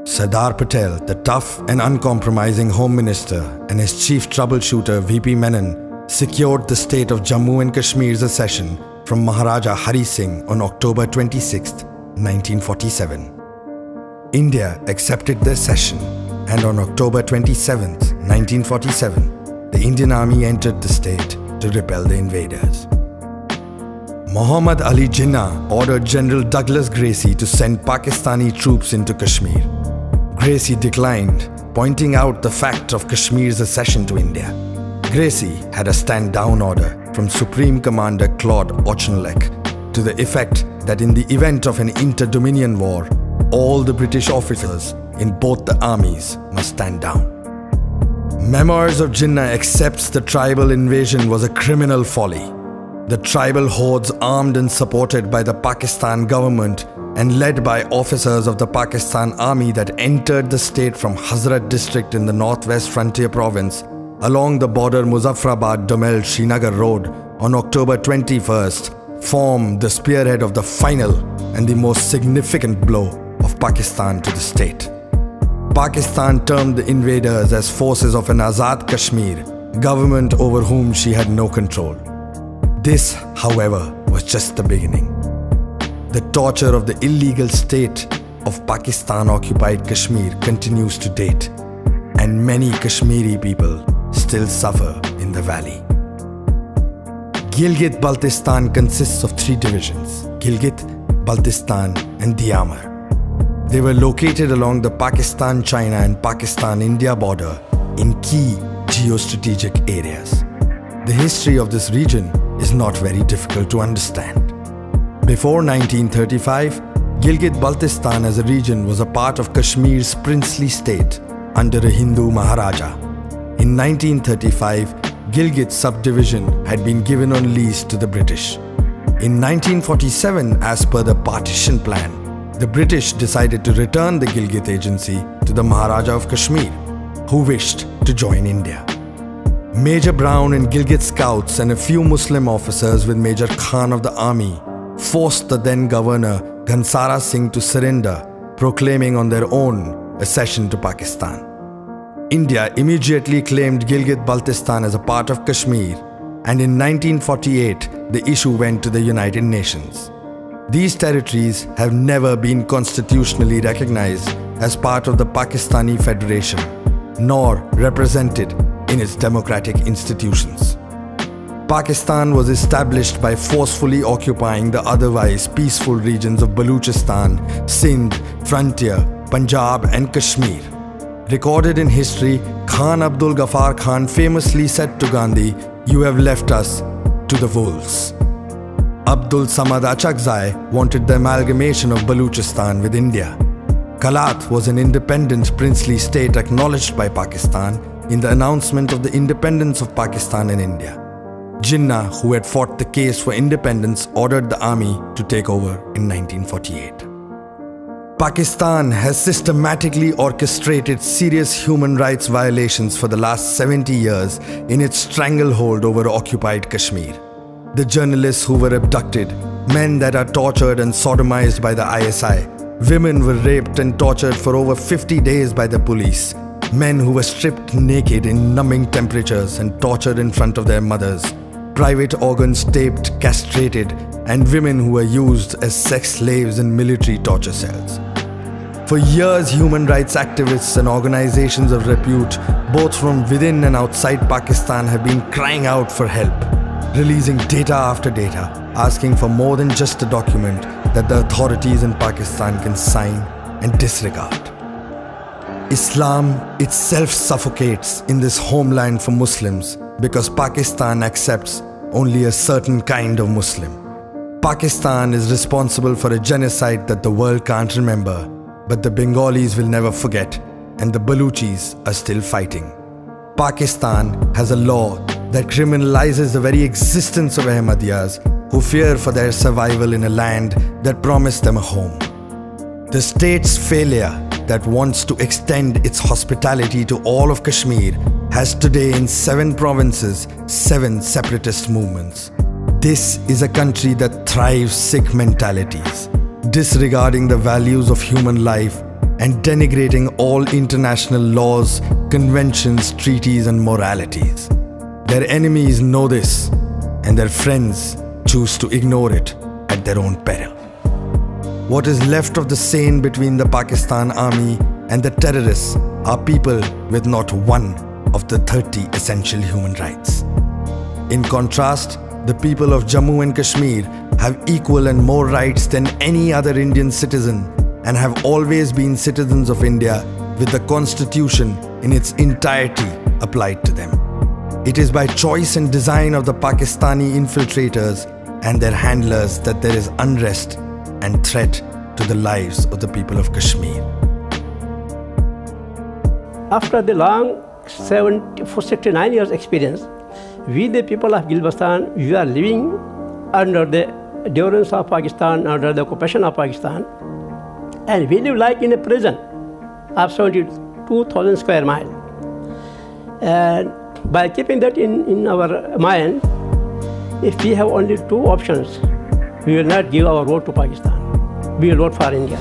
Sardar Patel, the tough and uncompromising Home Minister, and his chief troubleshooter VP Menon secured the state of Jammu and Kashmir's accession from Maharaja Hari Singh on October 26, 1947. India accepted the accession, and on October 27, 1947, the Indian Army entered the state to repel the invaders. Muhammad Ali Jinnah ordered General Douglas Gracie to send Pakistani troops into Kashmir. Gracie declined, pointing out the fact of Kashmir's accession to India. Gracie had a stand-down order from Supreme Commander Claude Auchinleck to the effect that in the event of an inter-dominion war, all the British officers in both the armies must stand down. Memoirs of Jinnah accepts the tribal invasion was a criminal folly. The tribal hordes, armed and supported by the Pakistan government and led by officers of the Pakistan Army that entered the state from Hazrat district in the northwest frontier province along the border Muzaffarabad-Domel-Srinagar road on October 21st, formed the spearhead of the final and the most significant blow of Pakistan to the state. Pakistan termed the invaders as forces of an Azad Kashmir, government over whom she had no control. This, however, was just the beginning. The torture of the illegal state of Pakistan-occupied Kashmir continues to date, and many Kashmiri people still suffer in the valley. Gilgit-Baltistan consists of 3 divisions: Gilgit, Baltistan and Diyamar. They were located along the Pakistan-China and Pakistan-India border in key geostrategic areas. The history of this region is not very difficult to understand. Before 1935, Gilgit-Baltistan as a region was a part of Kashmir's princely state under a Hindu Maharaja. In 1935, Gilgit subdivision had been given on lease to the British. In 1947, as per the partition plan, the British decided to return the Gilgit agency to the Maharaja of Kashmir, who wished to join India. Major Brown and Gilgit scouts and a few Muslim officers with Major Khan of the army forced the then governor Ghansara Singh to surrender, proclaiming on their own accession to Pakistan. India immediately claimed Gilgit-Baltistan as a part of Kashmir, and in 1948 the issue went to the United Nations. These territories have never been constitutionally recognized as part of the Pakistani Federation, nor represented in its democratic institutions. Pakistan was established by forcefully occupying the otherwise peaceful regions of Baluchistan, Sindh, Frontier, Punjab and Kashmir. Recorded in history, Khan Abdul Ghaffar Khan famously said to Gandhi, "You have left us to the wolves." Abdul Samad Achakzai wanted the amalgamation of Baluchistan with India. Kalat was an independent princely state acknowledged by Pakistan in the announcement of the independence of Pakistan and India. Jinnah, who had fought the case for independence, ordered the army to take over in 1948. Pakistan has systematically orchestrated serious human rights violations for the last 70 years in its stranglehold over occupied Kashmir. The journalists who were abducted, men that are tortured and sodomized by the ISI, women were raped and tortured for over 50 days by the police, men who were stripped naked in numbing temperatures and tortured in front of their mothers, private organs taped, castrated, and women who were used as sex slaves in military torture cells. For years, human rights activists and organizations of repute, both from within and outside Pakistan, have been crying out for help, releasing data after data, asking for more than just a document that the authorities in Pakistan can sign and disregard. Islam itself suffocates in this homeland for Muslims because Pakistan accepts only a certain kind of Muslim. Pakistan is responsible for a genocide that the world can't remember, but the Bengalis will never forget, and the Baluchis are still fighting. Pakistan has a law that criminalizes the very existence of Ahmadiyas who fear for their survival in a land that promised them a home. The state's failure that wants to extend its hospitality to all of Kashmir has today in 7 provinces 7 separatist movements. This is a country that thrives Sikh mentalities, disregarding the values of human life and denigrating all international laws, conventions, treaties and moralities. Their enemies know this, and their friends choose to ignore it at their own peril. What is left of the sane between the Pakistan army and the terrorists are people with not one of the 30 essential human rights. In contrast, the people of Jammu and Kashmir have equal and more rights than any other Indian citizen and have always been citizens of India with the constitution in its entirety applied to them. It is by choice and design of the Pakistani infiltrators and their handlers that there is unrest and threat to the lives of the people of Kashmir. After the long 69 years experience, we the people of Gilbistan, we are living under the durance of Pakistan, under the occupation of Pakistan, and we live like in a prison of 72,000 square miles. And by keeping that in our mind, if we have only two options, we will not give our vote to Pakistan. We will vote for India.